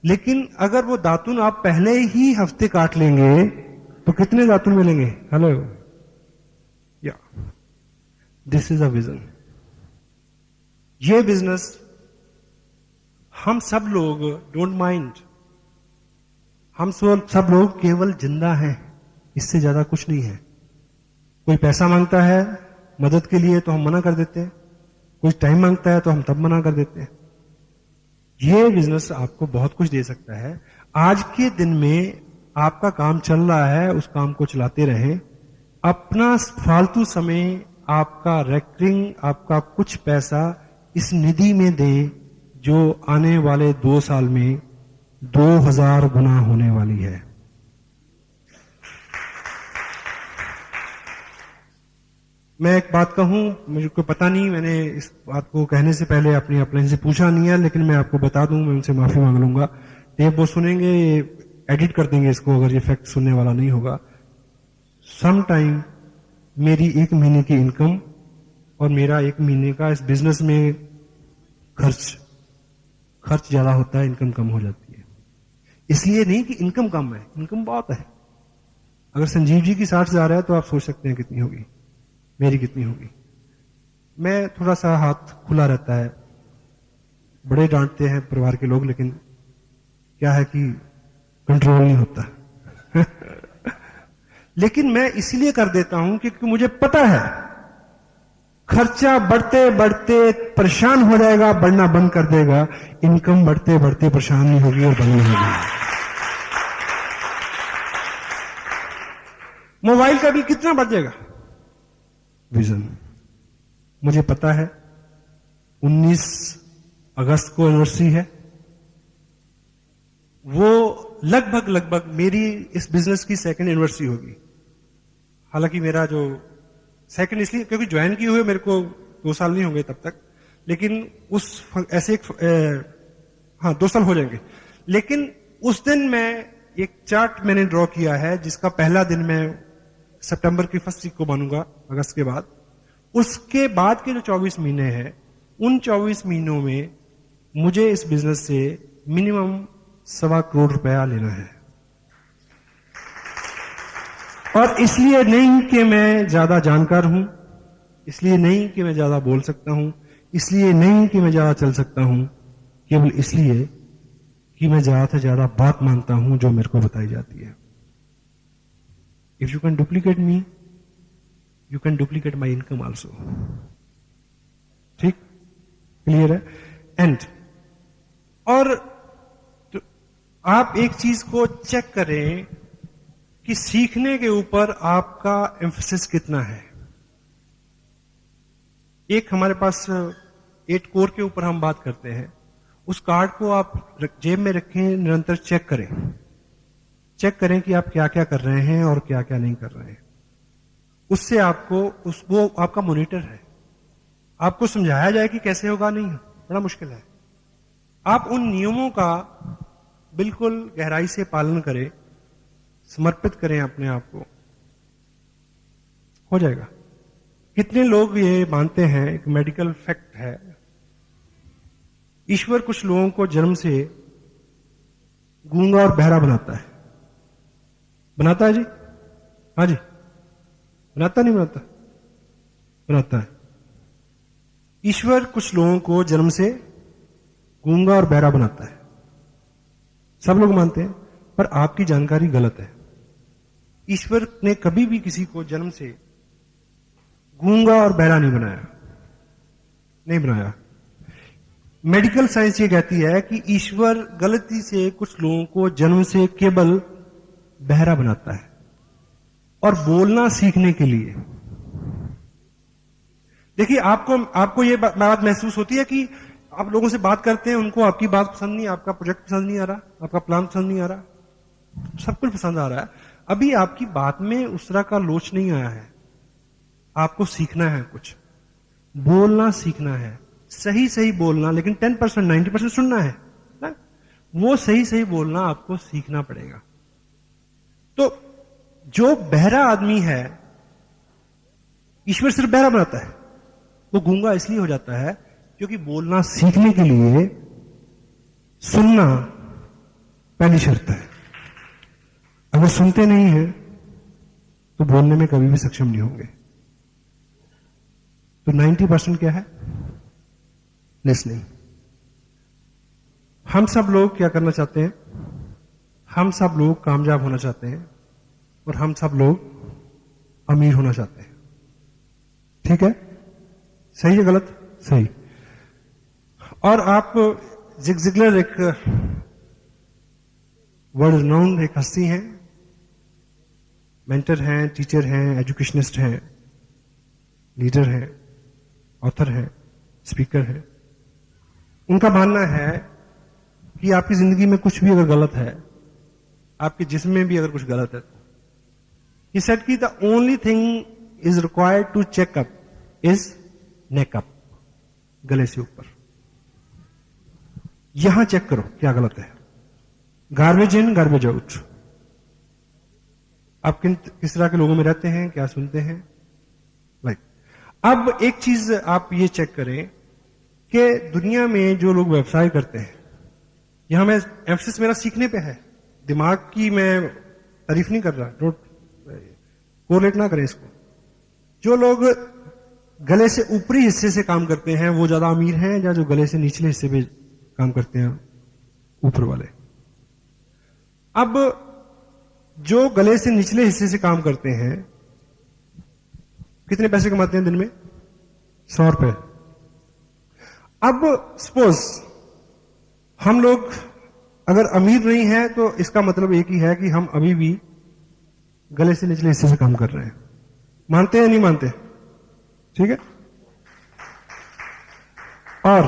[SPEAKER 1] लेकिन अगर वो दातुन आप पहले ही हफ्ते काट लेंगे तो कितने दातुन मिलेंगे? हेलो, या दिस इज अ विजन। ये बिजनेस हम सब लोग डोंट माइंड, हम सब लोग केवल जिंदा हैं, इससे ज्यादा कुछ नहीं है। कोई पैसा मांगता है मदद के लिए तो हम मना कर देते हैं, कोई टाइम मांगता है तो हम तब मना कर देते हैं। ये बिजनेस आपको बहुत कुछ दे सकता है। आज के दिन में आपका काम चल रहा है, उस काम को चलाते रहें। अपना फालतू समय, आपका रेकरिंग, आपका कुछ पैसा इस निधि में दें जो आने वाले 2 साल में 2000 गुना होने वाली है। मैं एक बात कहूं, मुझे को पता नहीं, मैंने इस बात को कहने से पहले अपनी अपलाइन से पूछा नहीं है, लेकिन मैं आपको बता दूं, मैं उनसे माफी मांग लूंगा। टेप वो सुनेंगे, एडिट कर देंगे इसको अगर ये फैक्ट सुनने वाला नहीं होगा। सम टाइम मेरी 1 महीने की इनकम और मेरा 1 महीने का इस बिजनेस में खर्च ज्यादा होता है, इनकम कम हो जाती है। इसलिए नहीं कि इनकम कम है, इनकम बहुत है। अगर संजीव जी की 60 हजार है तो आप सोच सकते हैं कितनी होगी, मेरी कितनी होगी। मैं थोड़ा सा हाथ खुला रहता है, बड़े डांटते हैं परिवार के लोग, लेकिन क्या है कि कंट्रोल नहीं होता। लेकिन मैं इसलिए कर देता हूं क्योंकि मुझे पता है खर्चा बढ़ते बढ़ते परेशान हो जाएगा, बढ़ना बंद कर देगा। इनकम बढ़ते बढ़ते परेशान नहीं होगी और बढ़नी होगी। मोबाइल का बिल कितना बढ़ जाएगा? विजन, मुझे पता है 19 अगस्त को एनिवर्सरी है, वो लगभग मेरी इस बिजनेस की 2nd एनिवर्सरी होगी। हालांकि मेरा जो 2nd इसलिए क्योंकि ज्वाइन किए हुए मेरे को 2 साल नहीं होंगे तब तक, लेकिन उस ऐसे 2 साल हो जाएंगे। लेकिन उस दिन मैं एक चार्ट मैंने ड्रॉ किया है जिसका पहला दिन मैं सितंबर की 1st वीक को मानूंगा, अगस्त के बाद। उसके बाद के जो 24 महीने हैं, उन 24 महीनों में मुझे इस बिजनेस से मिनिमम 1.25 करोड़ रुपया लेना है। और इसलिए नहीं कि मैं ज्यादा जानकार हूं, इसलिए नहीं कि मैं ज्यादा बोल सकता हूं, इसलिए नहीं कि मैं ज्यादा चल सकता हूं, केवल इसलिए कि मैं ज्यादा से ज्यादा बात मानता हूं जो मेरे को बताई जाती है। If you can duplicate me, you can duplicate my income also. ठीक, क्लियर है? एंड और तो आप एक चीज को चेक करें कि सीखने के ऊपर आपका एम्फेसिस कितना है। एक हमारे पास 8 कोर के ऊपर हम बात करते हैं, उस कार्ड को आप जेब में रखें, निरंतर चेक करें कि आप क्या क्या कर रहे हैं और क्या क्या नहीं कर रहे हैं। उससे आपको वो आपका मॉनिटर है। आपको समझाया जाए कि कैसे होगा, नहीं, बड़ा मुश्किल है। आप उन नियमों का बिल्कुल गहराई से पालन करें, समर्पित करें अपने आप को, हो जाएगा। कितने लोग ये मानते हैं, एक मेडिकल फैक्ट है, ईश्वर कुछ लोगों को जन्म से गूंगा और बहरा बनाता है। बनाता है जी? हाँ जी, बनाता नहीं बनाता? बनाता है। ईश्वर कुछ लोगों को जन्म से गूंगा और बहरा बनाता है, सब लोग मानते हैं, पर आपकी जानकारी गलत है। ईश्वर ने कभी भी किसी को जन्म से गूंगा और बहरा नहीं बनाया, नहीं बनाया। मेडिकल साइंस ये कहती है कि ईश्वर गलती से कुछ लोगों को जन्म से केवल बहरा बनाता है और बोलना सीखने के लिए। देखिए, आपको ये बात महसूस होती है कि आप लोगों से बात करते हैं, उनको आपकी बात पसंद नहीं, आपका प्रोजेक्ट पसंद नहीं आ रहा, आपका प्लान पसंद नहीं आ रहा, सब कुछ पसंद आ रहा है, अभी आपकी बात में उस तरह का लोच नहीं आया है। आपको सीखना है, कुछ बोलना सीखना है, सही सही बोलना, लेकिन 10% 90% सुनना है ना? वो सही सही बोलना आपको सीखना पड़ेगा। तो जो बहरा आदमी है, ईश्वर सिर्फ बहरा बनाता है, वो गूंगा इसलिए हो जाता है क्योंकि बोलना सीखने के लिए सुनना पहली शर्त है। अगर सुनते नहीं हैं तो बोलने में कभी भी सक्षम नहीं होंगे। तो 90% क्या है? लिसनिंग। हम सब लोग क्या करना चाहते हैं? हम सब लोग कामयाब होना चाहते हैं और हम सब लोग अमीर होना चाहते हैं। ठीक है? सही है गलत? सही। और आप जिग जिगलर एक वर्ल्ड रिनाउंड एक हस्ती हैं, मेंटर हैं, टीचर हैं, एजुकेशनिस्ट हैं, लीडर हैं, ऑथर हैं, स्पीकर हैं। उनका मानना है कि आपकी जिंदगी में कुछ भी अगर गलत है, आपके जिस्म में भी अगर कुछ गलत है, he said कि the only thing is required to check up is neck up, गले से ऊपर। यहां चेक करो क्या गलत है। Garbage in garbage out. आप किस तरह के लोगों में रहते हैं, क्या सुनते हैं, लाइक। अब एक चीज आप ये चेक करें कि दुनिया में जो लोग व्यवसाय करते हैं, यहां मैं एम्फसिस मेरा सीखने पे है, दिमाग की मैं तारीफ नहीं कर रहा, डोंट कोरिलेट ना करें इसको। जो लोग गले से ऊपरी हिस्से से काम करते हैं वो ज्यादा अमीर हैं, या जो गले से निचले हिस्से पे काम करते हैं ऊपर वाले। अब जो गले से निचले हिस्से से काम करते हैं कितने पैसे कमाते हैं दिन में? 100 रुपए। अब सपोज हम लोग अगर अमीर नहीं है तो इसका मतलब एक ही है कि हम अभी भी गले से निचले हिस्से से काम कर रहे हैं। मानते हैं नहीं मानते? ठीक है। और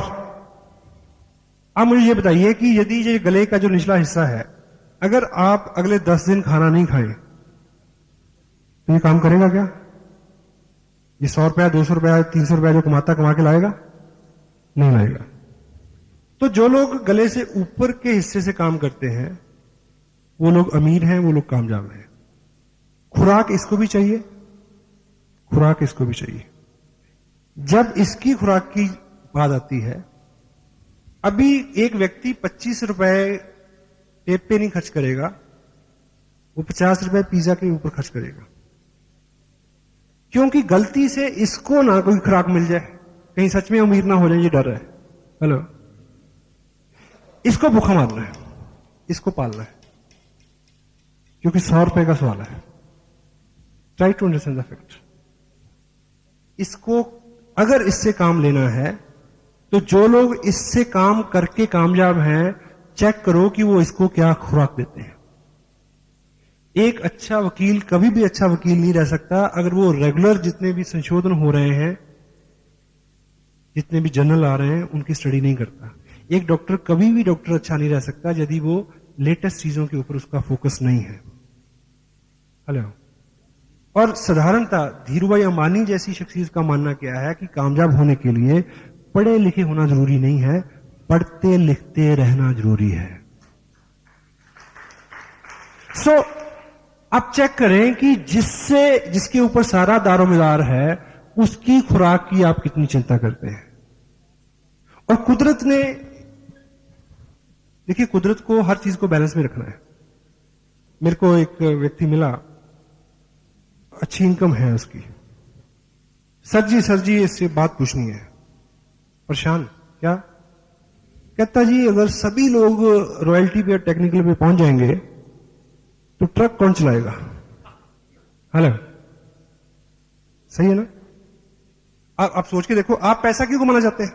[SPEAKER 1] अब मुझे ये बताइए कि यदि ये गले का जो निचला हिस्सा है, अगर आप अगले 10 दिन खाना नहीं खाएं तो ये काम करेगा क्या? ये 100 रुपया, 200 रुपया, 300 रुपया जो कमा के लाएगा? नहीं लाएगा। तो जो लोग गले से ऊपर के हिस्से से काम करते हैं वो लोग अमीर हैं, वो लोग कामयाब हैं। खुराक इसको भी चाहिए, खुराक इसको भी चाहिए। जब इसकी खुराक की बात आती है, अभी एक व्यक्ति 25 रुपए टेप पे नहीं खर्च करेगा, वो 50 रुपए पिज्जा के ऊपर खर्च करेगा, क्योंकि गलती से इसको ना कोई खुराक मिल जाए, कहीं सच में अमीर ना हो जाए, ये डर है। हेलो, इसको भूखा मारना है, इसको पालना है, क्योंकि 100 रुपए का सवाल है। Try to understand the fact. इसको अगर इससे काम लेना है तो जो लोग इससे काम करके कामयाब हैं, चेक करो कि वो इसको क्या खुराक देते हैं। एक अच्छा वकील कभी भी अच्छा वकील नहीं रह सकता अगर वो रेगुलर जितने भी संशोधन हो रहे हैं, जितने भी जर्नल आ रहे हैं, उनकी स्टडी नहीं करता। एक डॉक्टर कभी भी डॉक्टर अच्छा नहीं रह सकता यदि वो लेटेस्ट चीजों के ऊपर उसका फोकस नहीं है। हेलो। और साधारणतः धीरूभाई अंबानी जैसी शख्सियत का मानना क्या है कि कामयाब होने के लिए पढ़े लिखे होना जरूरी नहीं है, पढ़ते लिखते रहना जरूरी है। सो अब चेक करें कि जिसके ऊपर सारा दारोमदार है उसकी खुराक की आप कितनी चिंता करते हैं। और कुदरत ने, देखिए, कुदरत को हर चीज को बैलेंस में रखना है। मेरे को एक व्यक्ति मिला, अच्छी इनकम है उसकी, सर जी इससे बात पूछनी है। परेशान क्या? कहता जी अगर सभी लोग रॉयल्टी पे और टेक्निकल पे पहुंच जाएंगे तो ट्रक कौन चलाएगा? हेलो, सही है ना? आप सोच के देखो, आप पैसा क्यों कमाना चाहते हैं?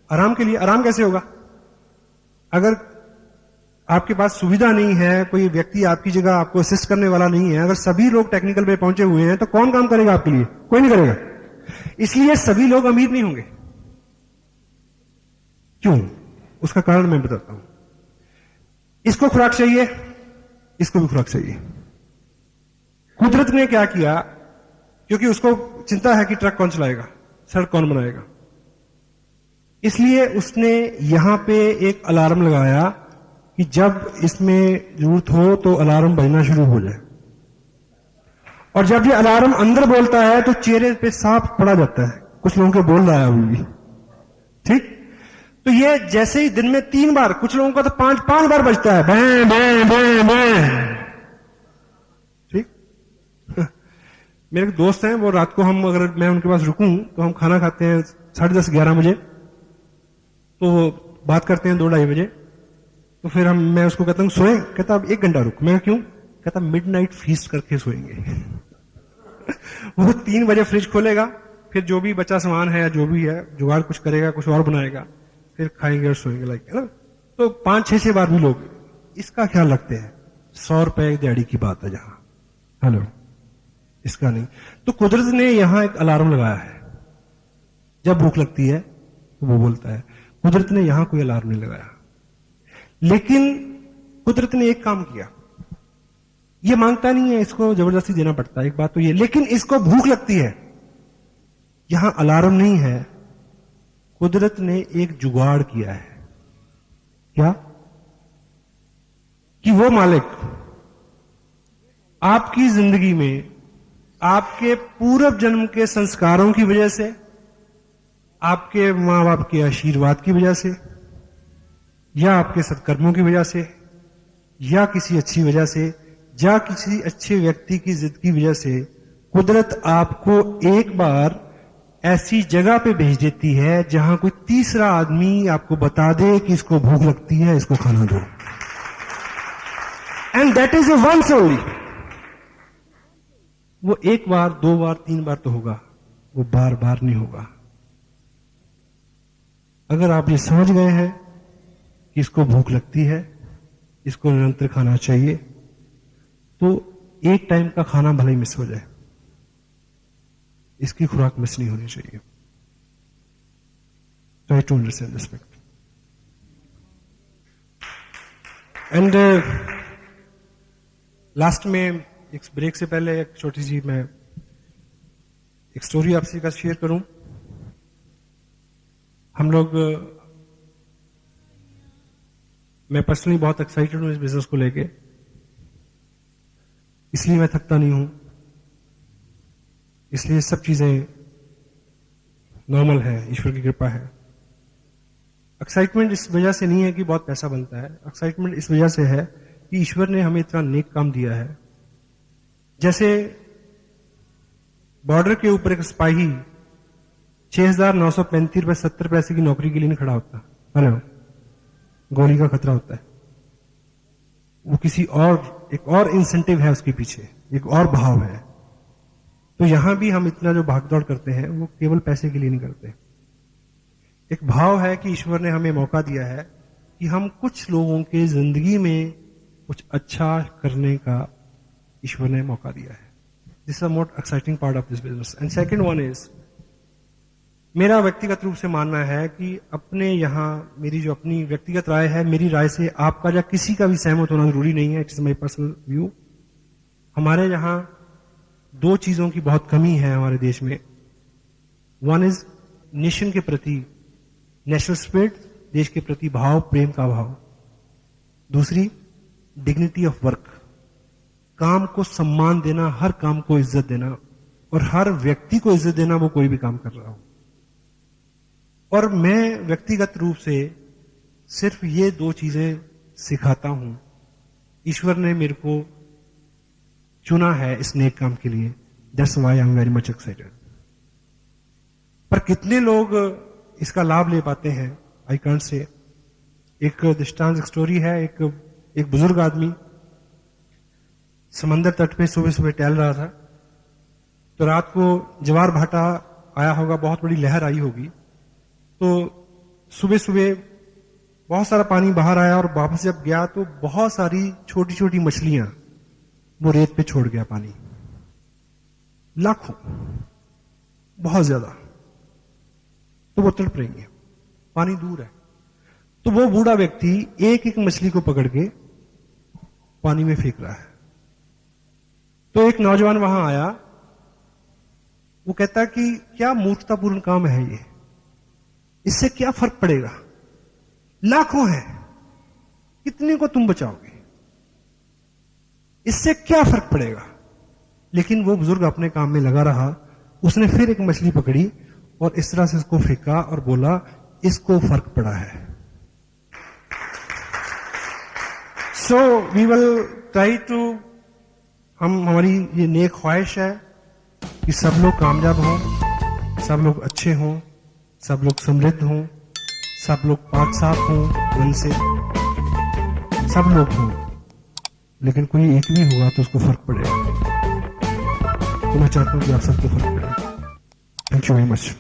[SPEAKER 1] आराम के लिए। आराम कैसे होगा? अगर आपके पास सुविधा नहीं है, कोई व्यक्ति आपकी जगह आपको असिस्ट करने वाला नहीं है, अगर सभी लोग टेक्निकल पे पहुंचे हुए हैं, तो कौन काम करेगा आपके लिए? कोई नहीं करेगा। इसलिए सभी लोग अमीर नहीं होंगे। क्यों? उसका कारण मैं बताता हूं। इसको खुराक चाहिए, इसको भी खुराक चाहिए। कुदरत ने क्या किया, क्योंकि उसको चिंता है कि ट्रक कौन चलाएगा, सड़क कौन बनाएगा, इसलिए उसने यहां पे एक अलार्म लगाया कि जब इसमें जरूरत हो तो अलार्म बजना शुरू हो जाए। और जब ये अलार्म अंदर बोलता है तो चेहरे पे साफ पड़ा जाता है, कुछ लोगों के बोल रहा है अभी भी, ठीक। तो ये जैसे ही दिन में 3 बार, कुछ लोगों का तो 5 बार बजता है, बैं बैं बैं बैं, ठीक। मेरे एक दोस्त हैं, वो रात को हम, अगर मैं उनके पास रुकूं तो हम खाना खाते हैं 10:30 11 बजे, तो वो बात करते हैं 2-2:30 बजे। तो फिर मैं उसको कहता हूं सोए, कहता अब 1 घंटा रुक। मैं क्यों? कहता मिडनाइट फीस्ट करके सोएंगे। वो 3 बजे फ्रिज खोलेगा, फिर जो भी बचा सामान है या जो भी है जुगाड़ कुछ करेगा, कुछ और बनाएगा, फिर खाएंगे और सोएंगे, लाइक, है ना। तो 5-6 बार भी लोग इसका ख्याल रखते हैं। 100 रुपए दिहाड़ी की बात है जहां, हेलो, इसका नहीं। तो कुदरत ने यहां एक अलार्म लगाया है, जब भूख लगती है तो वो बोलता है। कुदरत ने यहां कोई अलार्म नहीं लगाया, लेकिन कुदरत ने एक काम किया। ये मांगता नहीं है, इसको जबरदस्ती देना पड़ता है, एक बात तो ये, लेकिन इसको भूख लगती है। यहां अलार्म नहीं है, कुदरत ने एक जुगाड़ किया है। क्या? कि वो मालिक आपकी जिंदगी में आपके पूर्व जन्म के संस्कारों की वजह से, आपके मां बाप के आशीर्वाद की वजह से, या आपके सत्कर्मों की वजह से, या किसी अच्छी वजह से, या किसी अच्छे व्यक्ति की जिद की वजह से, कुदरत आपको एक बार ऐसी जगह पे भेज देती है जहां कोई तीसरा आदमी आपको बता दे कि इसको भूख लगती है, इसको खाना दो। And that is a once only. वो 1 बार, 2 बार, 3 बार तो होगा, वो बार बार नहीं होगा। अगर आप ये समझ गए हैं कि इसको भूख लगती है, इसको निरंतर खाना चाहिए, तो एक टाइम का खाना भले ही मिस हो जाए, इसकी खुराक मिस नहीं होनी चाहिए। Try to understand this fact. And last में, एक ब्रेक से पहले एक छोटी सी मैं एक स्टोरी आपसे का शेयर करूं। हम लोग, मैं पर्सनली बहुत एक्साइटेड हूं इस बिजनेस को लेके, इसलिए मैं थकता नहीं हूं, इसलिए सब चीजें नॉर्मल है, ईश्वर की कृपा है। एक्साइटमेंट इस वजह से नहीं है कि बहुत पैसा बनता है, एक्साइटमेंट इस वजह से है कि ईश्वर ने हमें इतना नेक काम दिया है। जैसे बॉर्डर के ऊपर एक सिपाही 6,935 रुपए 70 पैसे की नौकरी के लिए नहीं खड़ा होता, है ना, गोली का खतरा होता है। वो किसी और, एक और इंसेंटिव है उसके पीछे, एक और भाव है। तो यहां भी हम इतना जो भागदौड़ करते हैं वो केवल पैसे के लिए नहीं करते। एक भाव है कि ईश्वर ने हमें मौका दिया है कि हम कुछ लोगों के जिंदगी में कुछ अच्छा करने का ईश्वर ने मौका दिया है। This is the most exciting part of this business. And second one is, मेरा व्यक्तिगत रूप से मानना है कि अपने यहां, मेरी जो अपनी व्यक्तिगत राय है, मेरी राय से आपका या किसी का भी सहमत होना जरूरी नहीं है, इट्स माई पर्सनल व्यू। हमारे यहां 2 चीजों की बहुत कमी है हमारे देश में। वन इज नेशन के प्रति, नेशनल स्पिरिट, देश के प्रति भाव, प्रेम का भाव। दूसरी, डिग्निटी ऑफ वर्क, काम को सम्मान देना, हर काम को इज्जत देना, और हर व्यक्ति को इज्जत देना, वो कोई भी काम कर रहा हो। और मैं व्यक्तिगत रूप से सिर्फ ये 2 चीजें सिखाता हूं। ईश्वर ने मेरे को चुना है इस नेक काम के लिए, that's why I am very much excited. पर कितने लोग इसका लाभ ले पाते हैं, आई कांट से। एक दृष्टांत, एक स्टोरी है। एक बुजुर्ग आदमी समंदर तट पे सुबह सुबह टहल रहा था, तो रात को ज्वार भाटा आया होगा, बहुत बड़ी लहर आई होगी। तो सुबह सुबह बहुत सारा पानी बाहर आया और वापस जब गया तो बहुत सारी छोटी छोटी मछलियां वो रेत पे छोड़ गया पानी, लाखों, बहुत ज्यादा। तो वो तड़प रही है, पानी दूर है। तो वो बूढ़ा व्यक्ति एक एक मछली को पकड़ के पानी में फेंक रहा है। तो एक नौजवान वहां आया, वो कहता कि क्या मूर्खतापूर्ण काम है ये, इससे क्या फर्क पड़ेगा, लाखों हैं, कितने को तुम बचाओगे, इससे क्या फर्क पड़ेगा। लेकिन वो बुजुर्ग अपने काम में लगा रहा। उसने फिर एक मछली पकड़ी और इस तरह से इसको फेंका और बोला इसको फर्क पड़ा है। So we will try to, हमारी ये नेक ख्वाहिश है कि सब लोग कामयाब हों, सब लोग अच्छे हों, सब लोग समृद्ध हों, सब लोग पाक साफ हों मन से, सब लोग हों। लेकिन कोई एक भी होगा तो उसको फर्क पड़ेगा। तो मैं चाहता हूं कि आप सबको फर्क पड़े। Thank you very much.